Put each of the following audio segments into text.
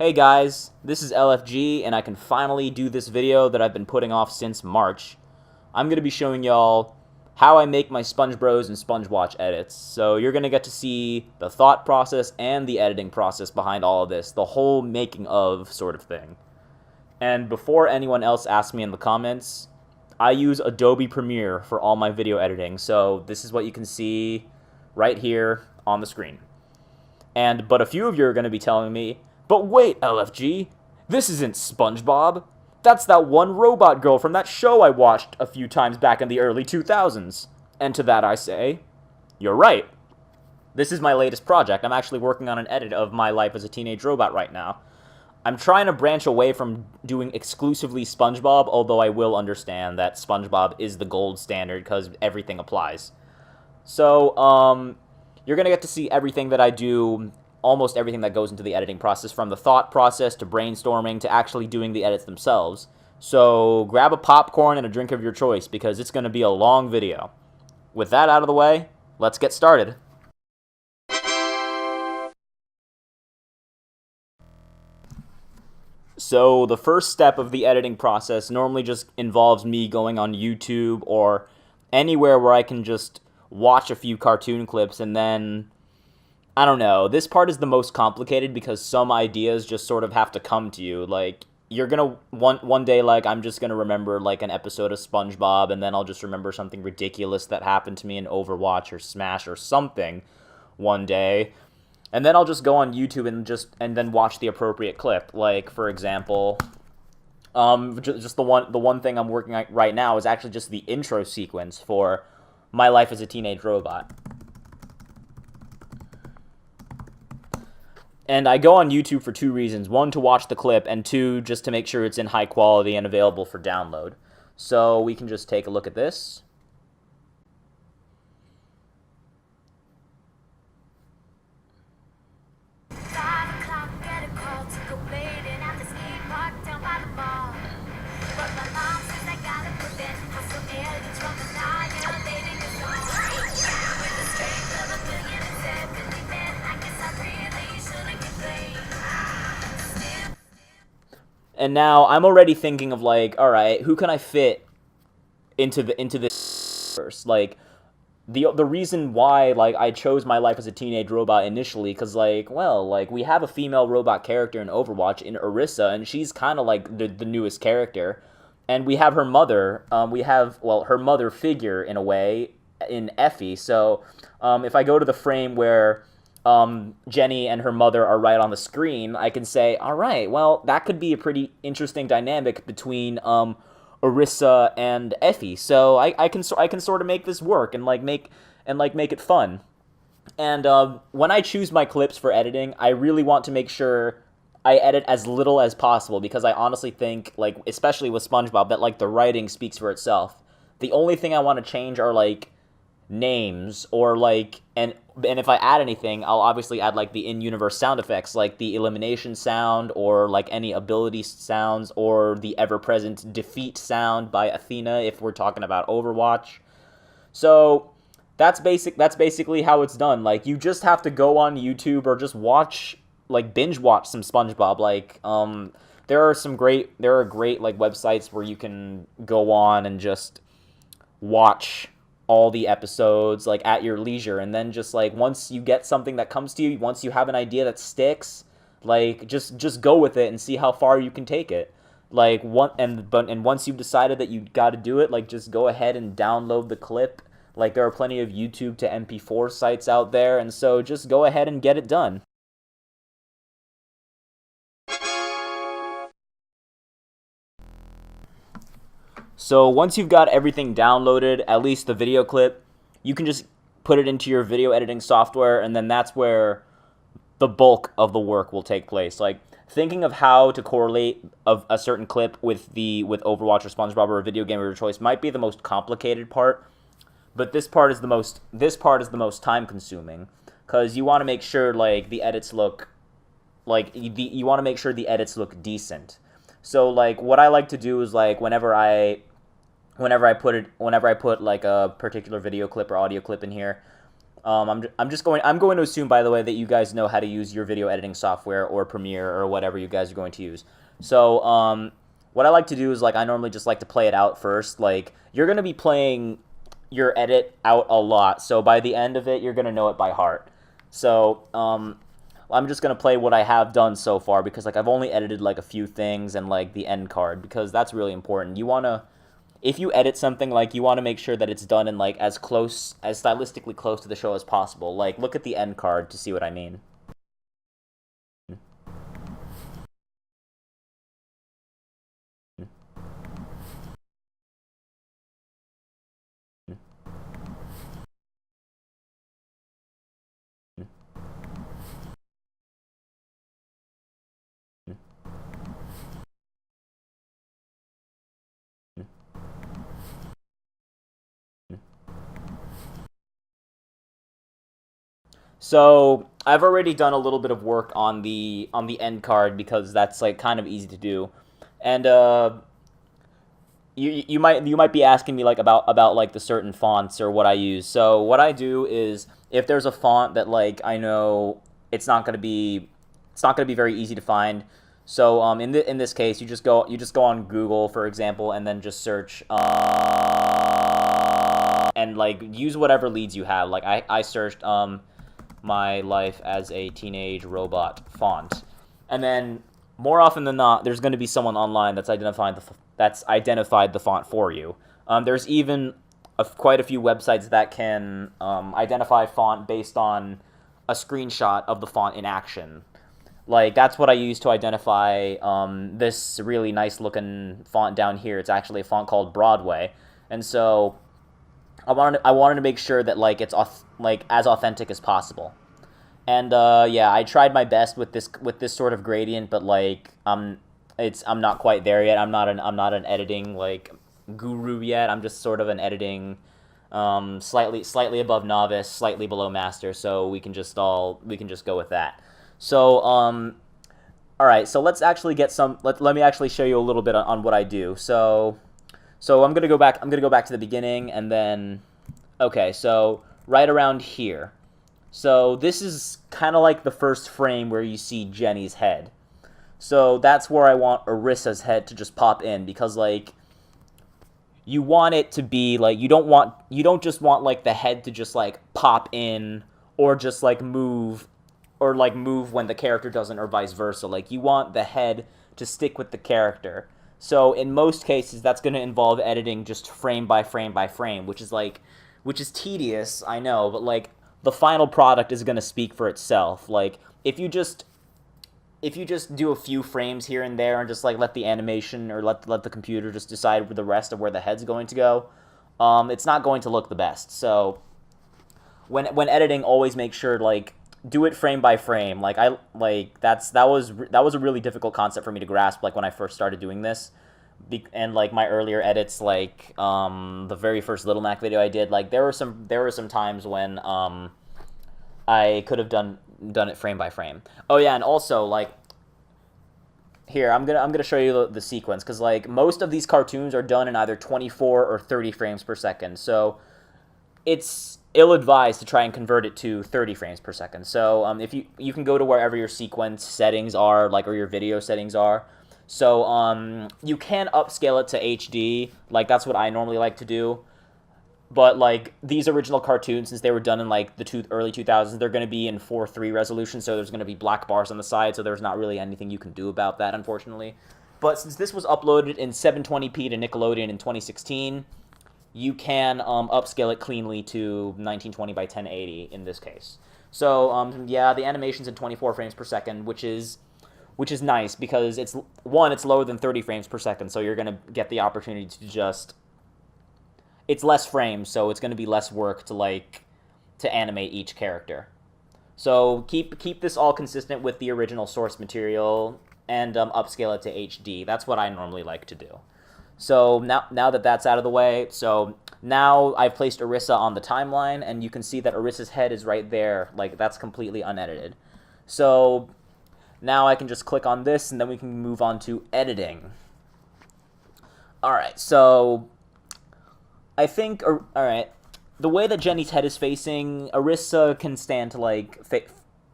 Hey guys, this is LFG, and I can finally do this video that I've been putting off since March. I'm going to be showing y'all how I make my SpongeBros and SpongeWatch edits. So you're going to get to see the thought process and the editing process behind all of this, the whole making of sort of thing. And before anyone else asks me in the comments, I use Adobe Premiere for all my video editing, so this is what you can see right here on the screen. But a few of you are going to be telling me, but wait, LFG, this isn't SpongeBob. That's that one robot girl from that show I watched a few times back in the early 2000s. And to that I say, you're right. This is my latest project. I'm actually working on an edit of my life as a teenage robot right now. I'm trying to branch away from doing exclusively SpongeBob, although I will understand that SpongeBob is the gold standard because everything applies. So, you're going to get to see everything that I do, almost everything that goes into the editing process, from the thought process to brainstorming to actually doing the edits themselves. So grab a popcorn and a drink of your choice because it's going to be a long video. With that out of the way, let's get started. So the first step of the editing process normally just involves me going on YouTube or anywhere where I can just watch a few cartoon clips, and then, I don't know, this part is the most complicated because some ideas just sort of have to come to you. Like, you're gonna, one day, like, I'm just gonna remember, like, an episode of SpongeBob, and then I'll just remember something ridiculous that happened to me in Overwatch or Smash or something one day. And then I'll just go on YouTube and then watch the appropriate clip. Like, for example, just the one thing I'm working on right now is actually just the intro sequence for My Life as a Teenage Robot. And I go on YouTube for two reasons. One, to watch the clip, and two, just to make sure it's in high quality and available for download. So we can just take a look at this. And now I'm already thinking of, like, all right, who can I fit into this verse? Like, the reason why, like, I chose My Life as a Teenage Robot initially, because, like, well, like, we have a female robot character in Overwatch, in Orisa, and she's kind of like the newest character. And we have her mother, her mother figure, in a way, in Effie. So if I go to the frame where Jenny and her mother are right on the screen, I can say, all right, well, that could be a pretty interesting dynamic between Orisa and Effie. So I can sort of make this work and make it fun. And when I choose my clips for editing, I really want to make sure I edit as little as possible, because I honestly think, like, especially with SpongeBob, that, like, the writing speaks for itself. The only thing I want to change are, like, names, or, like, and if I add anything, I'll obviously add, like, the in-universe sound effects, like the elimination sound, or, like, any ability sounds, or the ever-present defeat sound by Athena if we're talking about Overwatch. So that's basically how it's done. Like, you just have to go on YouTube or just watch, like, binge watch some SpongeBob. Like, there are great, like, websites where you can go on and just watch all the episodes, like, at your leisure, and then just, like, once you get something that comes to you, once you have an idea that sticks, like, just go with it and see how far you can take it. Like, once you've decided that you got to do it, like, just go ahead and download the clip. Like, there are plenty of YouTube to MP4 sites out there, and so just go ahead and get it done. So once you've got everything downloaded, at least the video clip, you can just put it into your video editing software, and then that's where the bulk of the work will take place. Like, thinking of how to correlate a certain clip with Overwatch or SpongeBob or a video game of your choice might be the most complicated part, but this part is the most time consuming, because you want to make sure, like, the edits look you want to make sure the edits look decent. So, like, what I like to do is, like, whenever I put like a particular video clip or audio clip in here, I'm going to assume, by the way, that you guys know how to use your video editing software or Premiere or whatever you guys are going to use. So what I like to do is I normally just like to play it out first. Like you're gonna be playing your edit out a lot, so by the end of it, you're gonna know it by heart. So I'm just gonna play what I have done so far because I've only edited a few things and the end card because that's really important. You wanna if you edit something, you want to make sure that it's done in as stylistically close to the show as possible. Look at the end card to see what I mean. So I've already done a little bit of work on the end card because that's kind of easy to do, and you might be asking me about the certain fonts or what I use. So what I do is if there's a font that I know it's not gonna be very easy to find. So in this case, you just go on Google, for example, and then just search and use whatever leads you have. I searched my life as a teenage robot font, and then more often than not, there's going to be someone online that's identified the font for you. There's even quite a few websites that can identify font based on a screenshot of the font in action. That's what I use to identify this really nice looking font down here. It's actually a font called Broadway, and so I wanted to make sure that it's as authentic as possible. And yeah, I tried my best with this sort of gradient, but I'm not quite there yet. I'm not an editing guru yet. I'm just sort of an editing slightly above novice, slightly below master. So we can just go with that. So all right. So let's actually get some. Let me actually show you a little bit on what I do. So I'm gonna go back. I'm gonna go back to the beginning, and then okay. So right around here. So this is kind of like the first frame where you see Jenny's head. So that's where I want Arissa's head to just pop in because you want it to be you don't just want the head to just pop in or just move or move when the character doesn't or vice versa. You want the head to stick with the character. So in most cases that's going to involve editing just frame by frame by frame, which is tedious, I know, but the final product is going to speak for itself. If you just do a few frames here and there and just let the animation or let the computer just decide the rest of where the head's going to go, it's not going to look the best. So when editing, always make sure do it frame by frame. That was a really difficult concept for me to grasp when I first started doing this. And my earlier edits, the very first Little Mac video I did, there were some times when I could have done it frame by frame. Oh yeah, and also here I'm gonna show you the sequence because most of these cartoons are done in either 24 or 30 frames per second. So it's ill-advised to try and convert it to 30 frames per second. So if you can go to wherever your sequence settings are, or your video settings are. So you can upscale it to HD, that's what I normally like to do. But these original cartoons, since they were done in the early 2000s, they're going to be in 4:3 resolution, so there's going to be black bars on the side, so there's not really anything you can do about that, unfortunately. But since this was uploaded in 720p to Nickelodeon in 2016, you can upscale it cleanly to 1920 by 1080 in this case. So yeah, the animation's in 24 frames per second, which is nice because it's lower than 30 frames per second, so you're going to get the opportunity to just... It's less frames, so it's going to be less work to animate each character. So keep this all consistent with the original source material and upscale it to HD. That's what I normally like to do. So now that that's out of the way, so now I've placed Arissa on the timeline, and you can see that Arissa's head is right there. That's completely unedited. So now I can just click on this, and then we can move on to editing. All right, so I think, all right, the way that Jenny's head is facing, Arissa can stand to like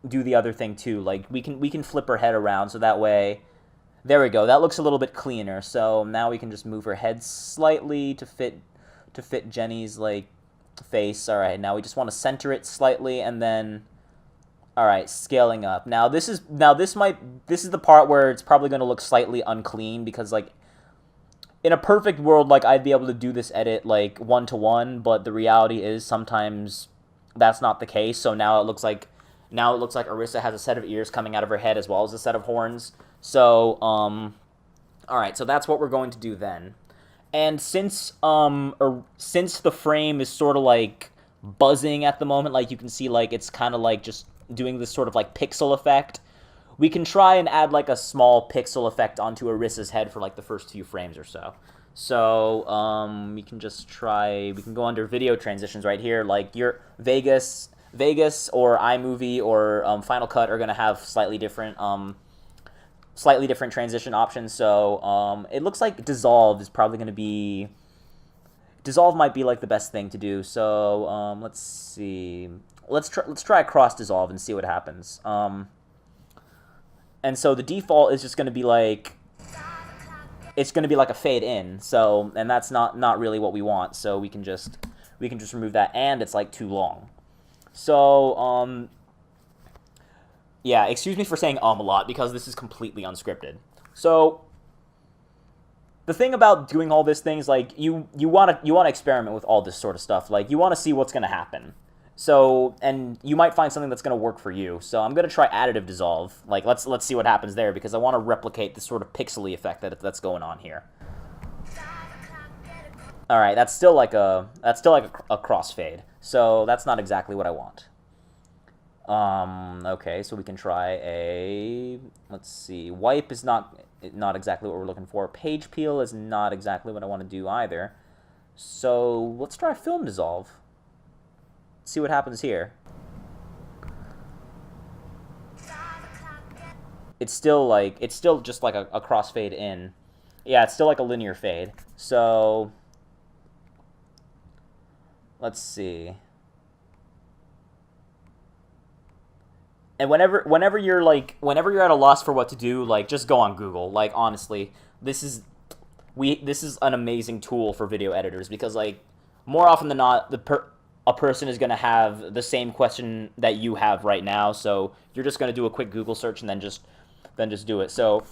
do the other thing too. Like we can flip her head around so that way. There we go. That looks a little bit cleaner. So now we can just move her head slightly to fit Jenny's like face. All right. Now we just want to center it slightly and then all right, scaling up. Now this is the part where it's probably going to look slightly unclean because like in a perfect world like I'd be able to do this edit like 1-to-1, but the reality is sometimes that's not the case. So now it looks like Arissa has a set of ears coming out of her head as well as a set of horns. So, all right, so that's what we're going to do then. And since the frame is sort of like buzzing at the moment, like you can see, like it's kind of like just doing this sort of like pixel effect, we can try and add like a small pixel effect onto Arissa's head for like the first few frames or so. So, we can just try, we can go under video transitions right here, like your Vegas or iMovie or Final Cut are going to have slightly different transition options. So it looks like Dissolve is probably going to be... Dissolve might be like the best thing to do. So let's see. Let's try cross dissolve and see what happens. And so the default is just going to be like... It's going to be like a fade in. So, and that's not really what we want. So we can just remove that, and it's like too long. So, yeah, excuse me for saying a lot, because this is completely unscripted. So, the thing about doing all these things, like, you want to experiment with all this sort of stuff. Like, you want to see what's going to happen. So, and you might find something that's going to work for you. So, I'm going to try additive dissolve. Like, let's see what happens there, because I want to replicate this sort of pixely effect that's going on here. All right, that's still like a crossfade. So that's not exactly what I want. Okay, so we can try a, let's see, wipe is not exactly what we're looking for. Page peel is not exactly what I want to do either. So let's try film dissolve. See what happens here. It's still just like a crossfade in. Yeah, it's still like a linear fade. So let's see. And whenever you're at a loss for what to do, like just go on Google. Like honestly, this is an amazing tool for video editors, because like more often than not a person is going to have the same question that you have right now, so you're just going to do a quick Google search and then just do it. So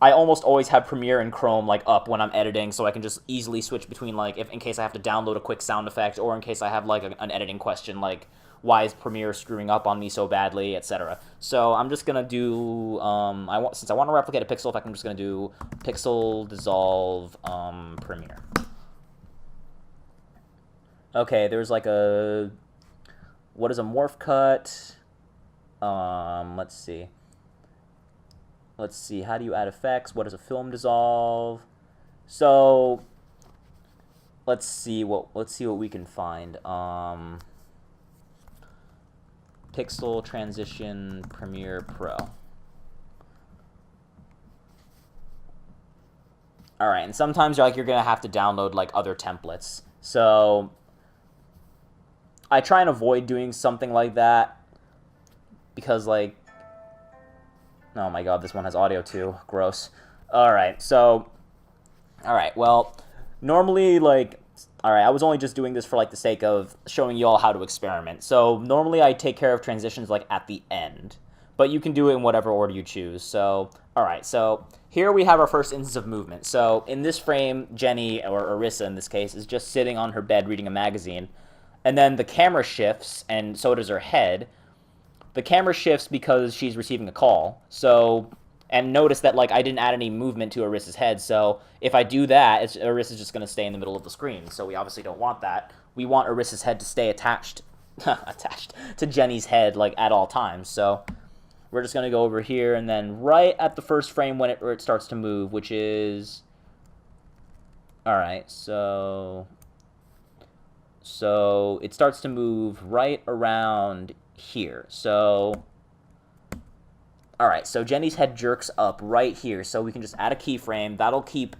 I almost always have Premiere and Chrome like up when I'm editing, so I can just easily switch between like in case I have to download a quick sound effect, or in case I have like an editing question like why is Premiere screwing up on me so badly, etc. So I'm just gonna do since I want to replicate a pixel effect, I'm just gonna do pixel dissolve Premiere. Okay, there's like what is a morph cut? Let's see. Let's see, how do you add effects? What is a film dissolve? So let's see what we can find. Pixel transition Premiere Pro. All right, and sometimes you're gonna have to download like other templates. So I try and avoid doing something like that because like, oh my god, this one has audio too. Gross. All right, well, normally like, all right, I was only just doing this for like the sake of showing you all how to experiment. So normally I take care of transitions like at the end, but you can do it in whatever order you choose. So, all right, so here we have our first instance of movement. So in this frame, Jenny, or Arissa in this case, is just sitting on her bed reading a magazine, and then the camera shifts, and so does her head. The camera shifts because she's receiving a call. So, and notice that like I didn't add any movement to Arissa's head. So if I do that, Arissa's just going to stay in the middle of the screen. So we obviously don't want that. We want Arissa's head to stay attached to Jenny's head like at all times. So we're just going to go over here, and then right at the first frame when it starts to move, which is, all right, so it starts to move right around here. So, all right, so Jenny's head jerks up right here, so we can just add a keyframe. That'll keep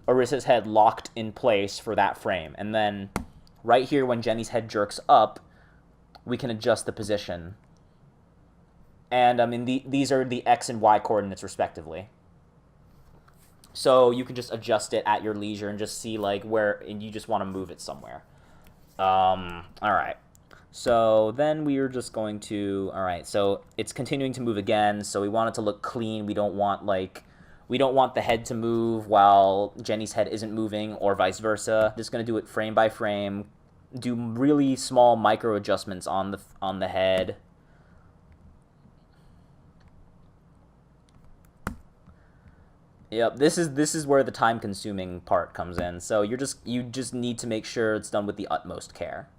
Arissa's head locked in place for that frame. And then right here when Jenny's head jerks up, we can adjust the position. And I mean, these are the X and Y coordinates respectively. So you can just adjust it at your leisure and just see like where, and you just want to move it somewhere. All right. So then we are just going to, all right, so it's continuing to move again. So we want it to look clean. We don't want the head to move while Jenny's head isn't moving, or vice versa. Just going to do it frame by frame. Do really small micro adjustments on the head. Yep, this is where the time-consuming part comes in. So you just need to make sure it's done with the utmost care.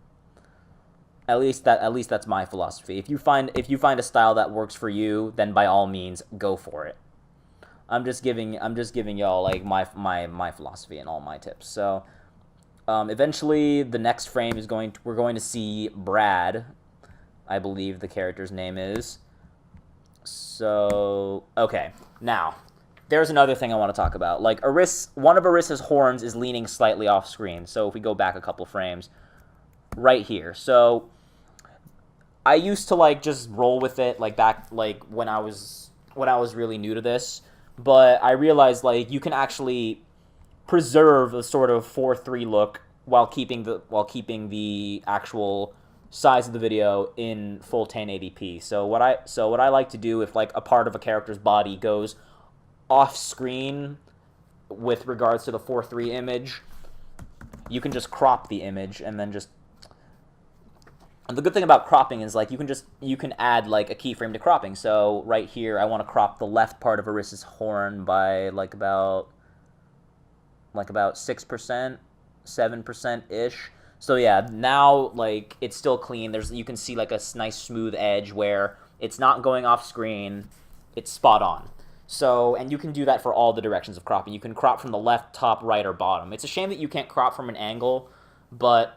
At least that's my philosophy. If you find a style that works for you, then by all means go for it. I'm just giving y'all like my philosophy and all my tips. So eventually the next frame is we're going to see Brad, I believe the character's name is. So okay, now there's another thing I want to talk about. Like one of Arissa's horns is leaning slightly off screen. So if we go back a couple frames, right here. So I used to like just roll with it like back like when I was really new to this, but I realized like you can actually preserve a sort of 4:3 look while keeping the actual size of the video in full 1080p. So what I like to do if like a part of a character's body goes off screen with regards to the 4:3 image, you can just crop the image and then just. And the good thing about cropping is like you can add like a keyframe to cropping. So right here, I want to crop the left part of Arissa's horn by like about 6%, 7% ish. So yeah, now like it's still clean. You can see like a nice smooth edge where it's not going off screen. It's spot on. So, and you can do that for all the directions of cropping. You can crop from the left, top, right, or bottom. It's a shame that you can't crop from an angle, but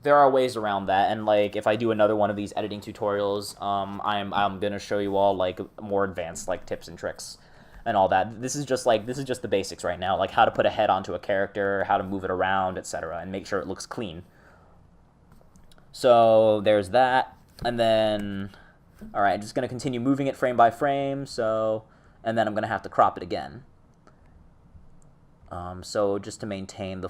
there are ways around that. And like if I do another one of these editing tutorials, I'm gonna show you all like more advanced like tips and tricks and all that. This is just the basics right now, like how to put a head onto a character, how to move it around, etc., and make sure it looks clean. So there's that, and then all right, just gonna continue moving it frame by frame. So. And then I'm going to have to crop it again. So just to maintain the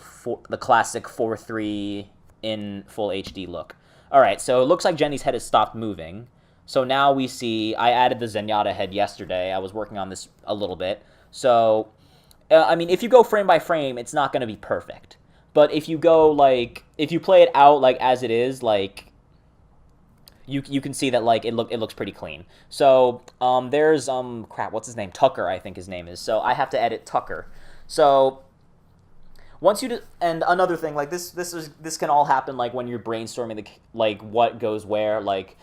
classic 4:3 in full HD look. All right, so it looks like Jenny's head has stopped moving. So now we see, I added the Zenyatta head yesterday. I was working on this a little bit. So, I mean, if you go frame by frame, it's not going to be perfect. But if you go, like, if you play it out, like, as it is, like, you can see that like it looks pretty clean. So there's crap, what's his name? Tucker, I think his name is. So I have to edit Tucker. So once and another thing, like this can all happen like when you're brainstorming like what goes where. Like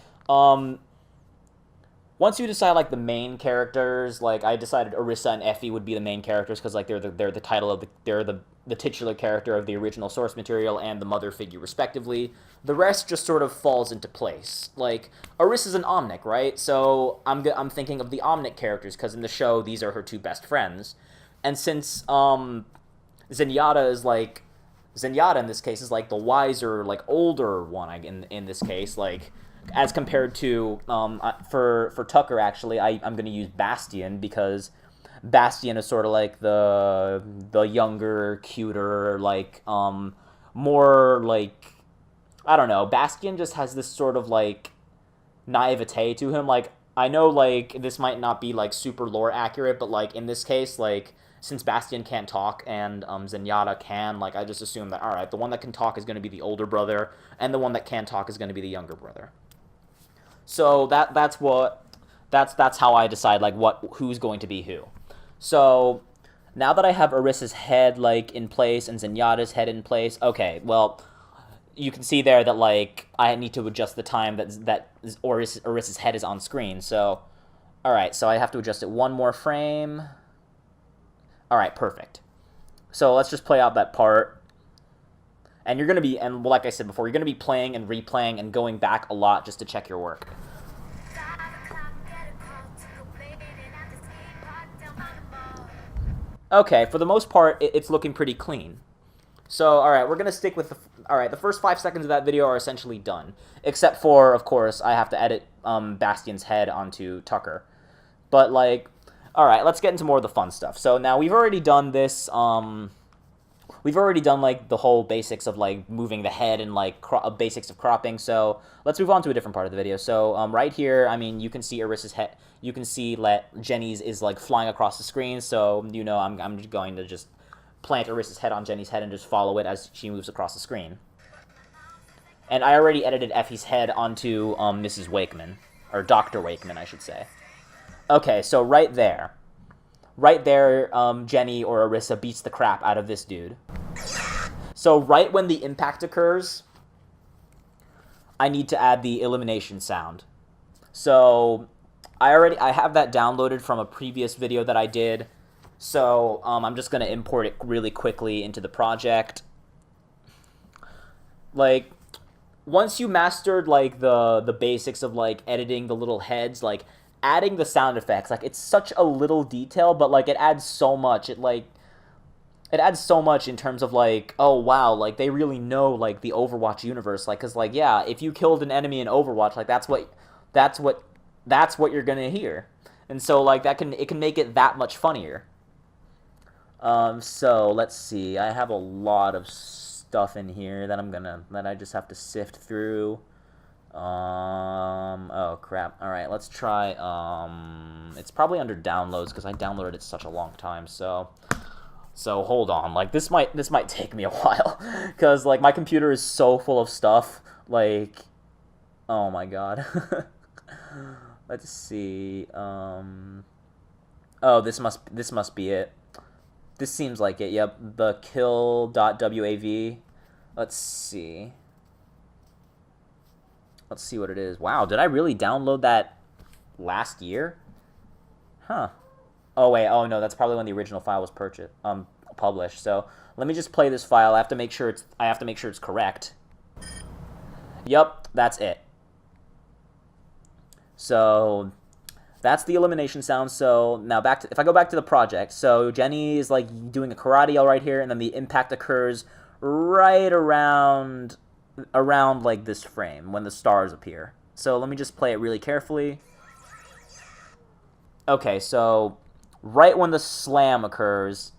once you decide like the main characters, like I decided Arissa and Effie would be the main characters because like they're the title of they're the titular character of the original source material and the mother figure respectively. The rest just sort of falls into place. Like Arissa's an Omnic, right? So I'm thinking of the Omnic characters because in the show these are her two best friends, and since Zenyatta in this case is like the wiser, like older one in this case, like. As compared to, for Tucker, actually, I'm going to use Bastion because Bastion is sort of like the younger, cuter, like, more, like, I don't know. Bastion just has this sort of, like, naivete to him. Like, I know, like, this might not be, like, super lore accurate, but, like, in this case, like, since Bastion can't talk and Zenyatta can, like, I just assume that, alright, the one that can talk is going to be the older brother, and the one that can talk is going to be the younger brother. So that's how I decide like who's going to be who. So now that I have Arissa's head like in place and Zenyatta's head in place, okay, well, you can see there that like I need to adjust the time that Arissa's head is on screen. So, all right, so I have to adjust it one more frame. All right, perfect. So let's just play out that part. And you're going to be, and like I said before, you're going to be playing and replaying and going back a lot just to check your work. Okay, for the most part, it's looking pretty clean. So, all right, we're going to stick with Alright, the first 5 seconds of that video are essentially done. Except for, of course, I have to edit Bastion's head onto Tucker. But, like, alright, let's get into more of the fun stuff. So now we've already done this, we've already done, like, the whole basics of, like, moving the head and, like, basics of cropping. So let's move on to a different part of the video. So right here, I mean, you can see Arissa's head. You can see that Jenny's is, like, flying across the screen. So, you know, I'm just going to just plant Arissa's head on Jenny's head and just follow it as she moves across the screen. And I already edited Effie's head onto Mrs. Wakeman. Or Dr. Wakeman, I should say. Okay, so right there, Jenny or Arissa beats the crap out of this dude. So right when the impact occurs, I need to add the elimination sound. So I have that downloaded from a previous video that I did. So I'm just gonna import it really quickly into the project. Like, once you mastered like the basics of like editing the little heads, like adding the sound effects, like, it's such a little detail, but like it adds so much. It adds so much in terms of like, oh wow, like they really know like the Overwatch universe, like, cause like, yeah, if you killed an enemy in Overwatch, like that's what you're gonna hear, and so like it can make it that much funnier. So let's see, I have a lot of stuff in here that I just have to sift through. Oh crap. Alright, let's try, it's probably under downloads, because I downloaded it such a long time, so hold on, like, this might take me a while, because, like, my computer is so full of stuff, like, oh my god. Let's see, oh, this must be it. This seems like it, yep, the kill.wav, let's see. Let's see what it is. Wow, did I really download that last year? Huh. Oh, wait. Oh, no, that's probably when the original file was published. So let me just play this file. I have to make sure it's correct. Yup, that's it. So that's the elimination sound. So now if I go back to the project. So Jenny is like doing a karate yell right here, and then the impact occurs right around like this frame when the stars appear. So let me just play it really carefully. Okay, so right when the slam occurs,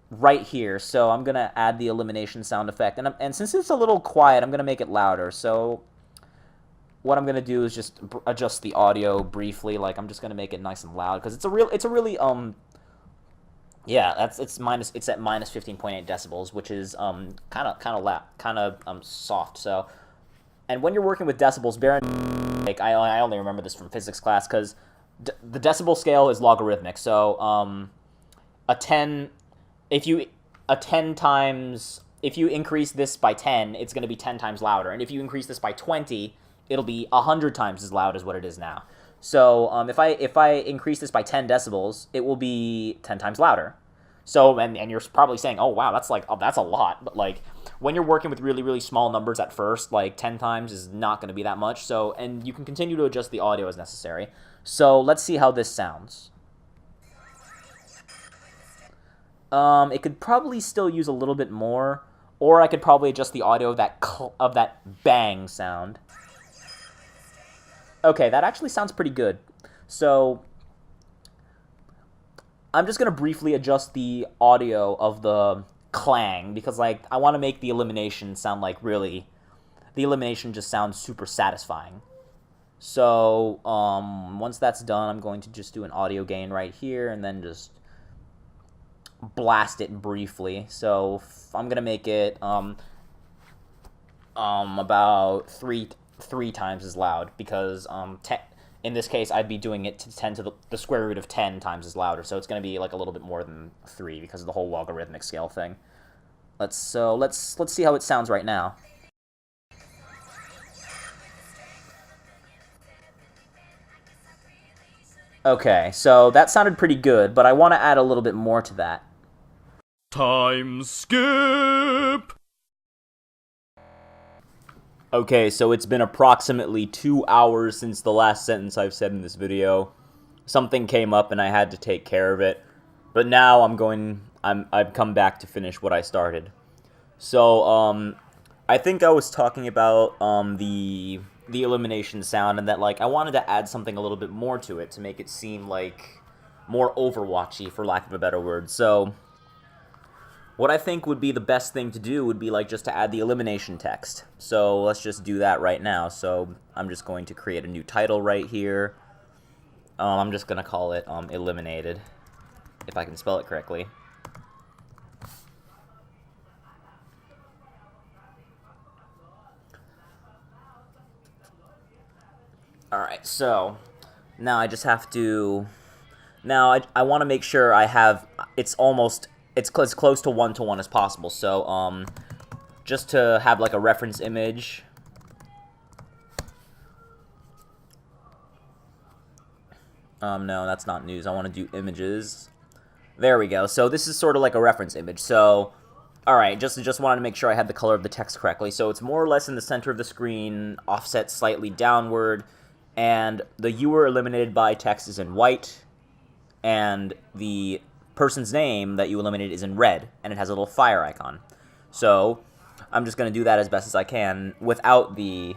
right here, so I'm gonna add the elimination sound effect, and since it's a little quiet, I'm gonna make it louder. So what I'm gonna do is just adjust the audio briefly. Like, I'm just gonna make it nice and loud, because it's a really yeah, it's at minus 15.8 decibels, which is kind of soft. So, and when you're working with decibels, bear in mind, like, I only remember this from physics class, because the decibel scale is logarithmic. So if you increase this by 10, it's going to be 10 times louder, and if you increase this by 20, it'll be 100 times as loud as what it is now. So if I increase this by 10 decibels, it will be 10 times louder. So, and you're probably saying, oh wow, that's a lot. But like, when you're working with really, really small numbers at first, like 10 times is not going to be that much. So, and you can continue to adjust the audio as necessary. So let's see how this sounds. It could probably still use a little bit more, or I could probably adjust the audio of that bang sound. Okay, that actually sounds pretty good. So I'm just going to briefly adjust the audio of the clang, because like I want to make the elimination sound like really, the elimination just sounds super satisfying. So once that's done, I'm going to just do an audio gain right here, and then just blast it briefly. So I'm going to make it about three times as loud, because in this case I'd be doing it to 10 to the square root of 10 times as louder, so it's going to be like a little bit more than 3 because of the whole logarithmic scale thing. Let's see how it sounds right now. Okay, so that sounded pretty good, but I want to add a little bit more to that. Time skip! Okay, so it's been approximately 2 hours since the last sentence I've said in this video. Something came up and I had to take care of it. But now I've come back to finish what I started. So, I think I was talking about the elimination sound, and that like I wanted to add something a little bit more to it to make it seem like more Overwatchy, for lack of a better word. So what I think would be the best thing to do would be like just to add the elimination text. So let's just do that right now. So I'm just going to create a new title right here. I'm just gonna call it eliminated, if I can spell it correctly. Alright, so now I just have to... Now I want to make sure I have... It's as close to one as possible. So, just to have like a reference image... no, that's not news. I want to do images. There we go. So this is sort of like a reference image. So, alright, just wanted to make sure I had the color of the text correctly. So it's more or less in the center of the screen, offset slightly downward, and the "you were eliminated by" text is in white, and the person's name that you eliminated is in red, and it has a little fire icon. So I'm just going to do that as best as I can without the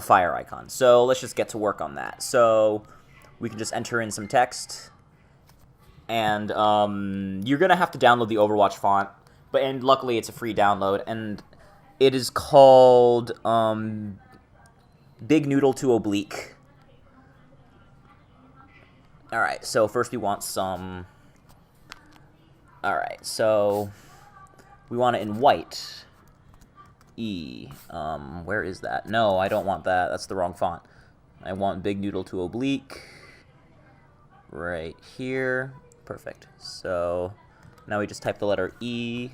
fire icon. So let's just get to work on that. So we can just enter in some text, and you're gonna have to download the Overwatch font, and luckily it's a free download, and it is called Big Noodle to Oblique. Alright, so first we want some... Alright, so we want it in white. Where is that? No, I don't want that. That's the wrong font. I want Big Noodle to Oblique. Right here. Perfect. So now we just type the letter E.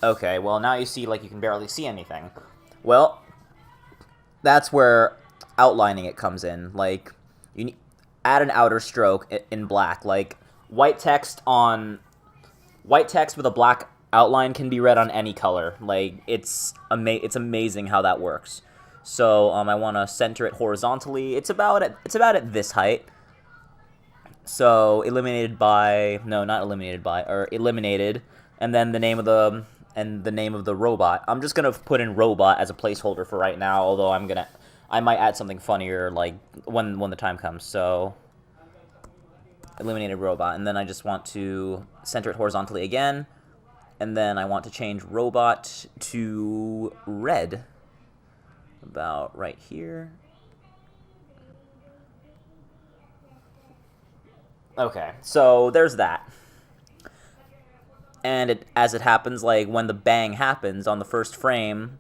Okay, well now you see like you can barely see anything. Well, that's where outlining it comes in. Like, you add an outer stroke in black. Like, white text with a black outline can be read on any color. Like, it's amazing how that works. So I want to center it horizontally. It's about at this height. So eliminated, and then the name of the robot. I'm just gonna put in robot as a placeholder for right now. Although I might add something funnier like when the time comes. So eliminated robot, and then I just want to center it horizontally again. And then I want to change robot to red, about right here. Okay, so there's that. And as it happens, like when the bang happens on the first frame,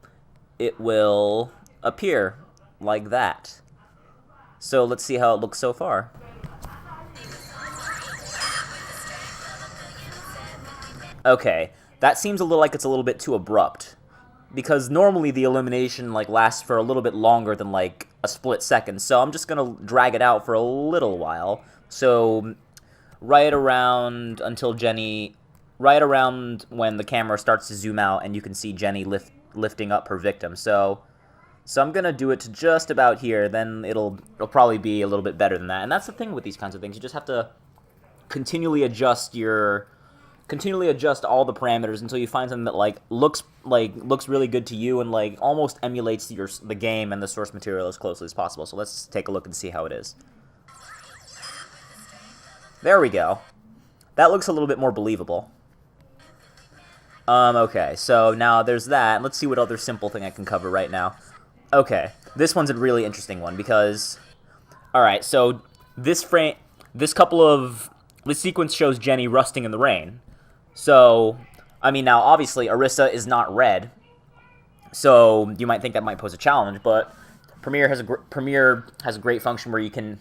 it will appear like that. So let's see how it looks so far. Okay, that seems a little bit too abrupt, because normally the elimination like lasts for a little bit longer than like a split second. So I'm just gonna drag it out for a little while. So right around when the camera starts to zoom out and you can see Jenny lifting up her victim. So I'm gonna do it to just about here. Then it'll probably be a little bit better than that. And that's the thing with these kinds of things. You just have to continually adjust all the parameters until you find something that looks really good to you and like almost emulates the game and the source material as closely as possible. So let's take a look and see how it is. There we go. That looks a little bit more believable. Okay, so now there's that. Let's see what other simple thing I can cover right now. Okay, this one's a really interesting one because, alright, so this sequence shows Jenny rusting in the rain. So, I mean, now obviously Orisa is not red, so you might think that might pose a challenge, but Premiere has a great function where you can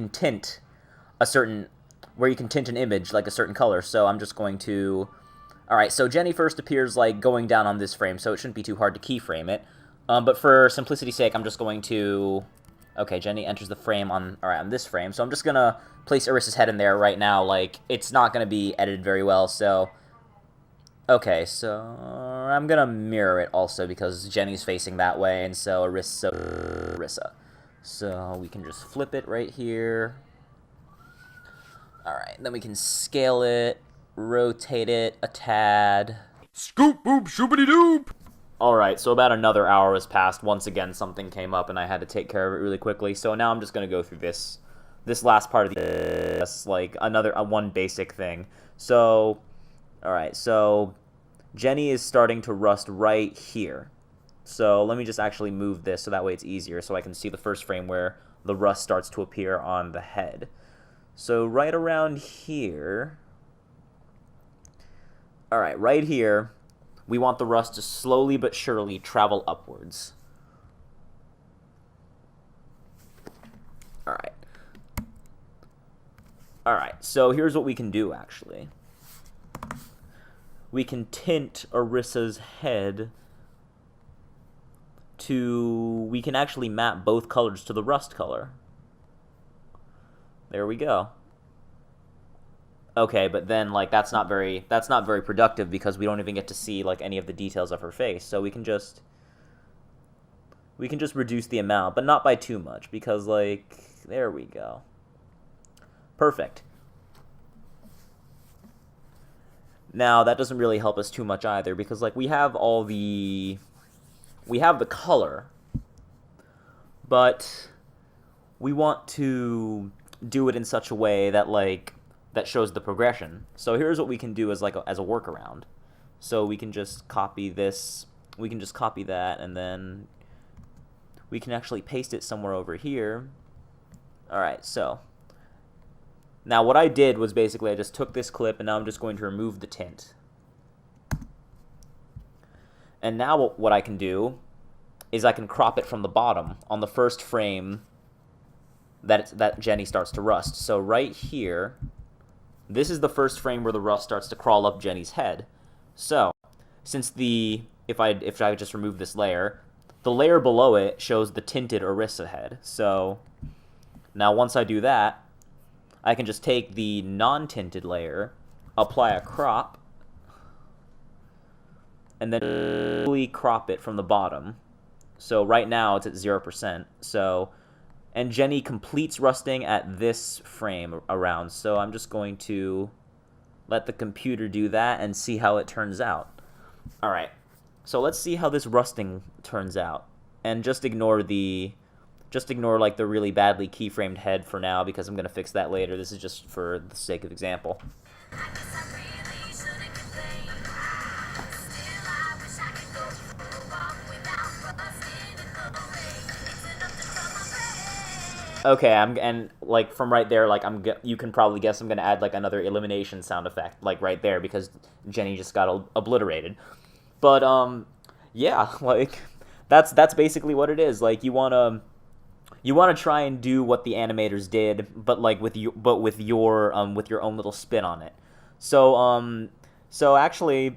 tint an image like a certain color. So I'm just going to... Alright, so Jenny first appears like going down on this frame, so it shouldn't be too hard to keyframe it. But for simplicity's sake, I'm just going to... Okay, Jenny enters the frame on this frame, so I'm just gonna place Orisa's head in there right now. Like, it's not gonna be edited very well, so... Okay, so I'm gonna mirror it also because Jenny's facing that way, and so Orisa. So we can just flip it right here. Alright, then we can scale it, rotate it a tad. Scoop boop shoopity doop. Alright, so about another hour has passed. Once again, something came up and I had to take care of it really quickly. So now I'm just going to go through this last part of this, like one basic thing. So, alright, so Jenny is starting to rust right here. So let me just actually move this so that way it's easier so I can see the first frame where the rust starts to appear on the head. So right around here, alright, right here, we want the rust to slowly but surely travel upwards. Alright. Alright, so here's what we can do, actually. We can tint Arissa's head to... We can actually map both colors to the rust color. There we go. Okay, but then, like, that's not very productive because we don't even get to see, like, any of the details of her face. So we can just reduce the amount, but not by too much because, like, there we go. Perfect. Now, that doesn't really help us too much either because, like, we have the color, but we want to do it in such a way that, like, that shows the progression. So here's what we can do as a workaround. So we can just copy this, we can just copy that, and then we can actually paste it somewhere over here. Alright, so now what I did was basically I just took this clip and now I'm just going to remove the tint. And now what I can do is I can crop it from the bottom on the first frame that Jenny starts to rust. So right here, this is the first frame where the rust starts to crawl up Jenny's head. So, since if I just remove this layer, the layer below it shows the tinted Arissa head. So, now once I do that, I can just take the non-tinted layer, apply a crop, and then really crop it from the bottom. So right now it's at 0%. So, and Jenny completes rusting at this frame around. So I'm just going to let the computer do that and see how it turns out. All right. So let's see how this rusting turns out. And just ignore like the really badly keyframed head for now because I'm going to fix that later. This is just for the sake of example. Okay, and like from right there, like you can probably guess I'm gonna add like another elimination sound effect, like right there, because Jenny just got obliterated. But yeah, like that's basically what it is. Like you wanna try and do what the animators did, but like with your own little spin on it. So actually,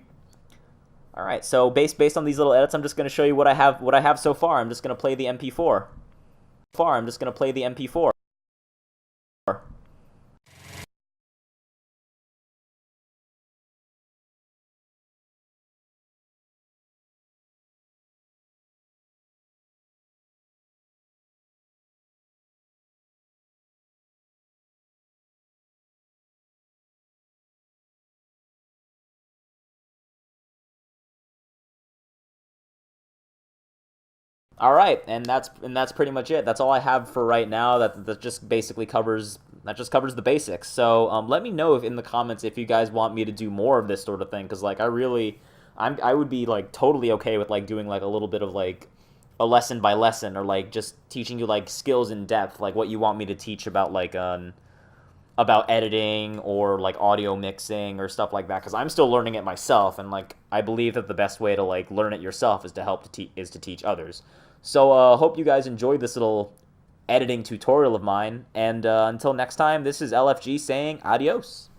all right. So based on these little edits, I'm just gonna show you what I have so far. I'm just gonna play the MP4. I'm just going to play the MP4. All right, and that's pretty much it. That's all I have for right now. That just basically covers the basics. So let me know in the comments if you guys want me to do more of this sort of thing, because like I would be like totally okay with like doing like a little bit of like a lesson by lesson, or like just teaching you like skills in depth, like what you want me to teach about like about editing or like audio mixing or stuff like that, because I'm still learning it myself, and like I believe that the best way to like learn it yourself is to teach others. So hope you guys enjoyed this little editing tutorial of mine, and until next time, this is LFG saying adios.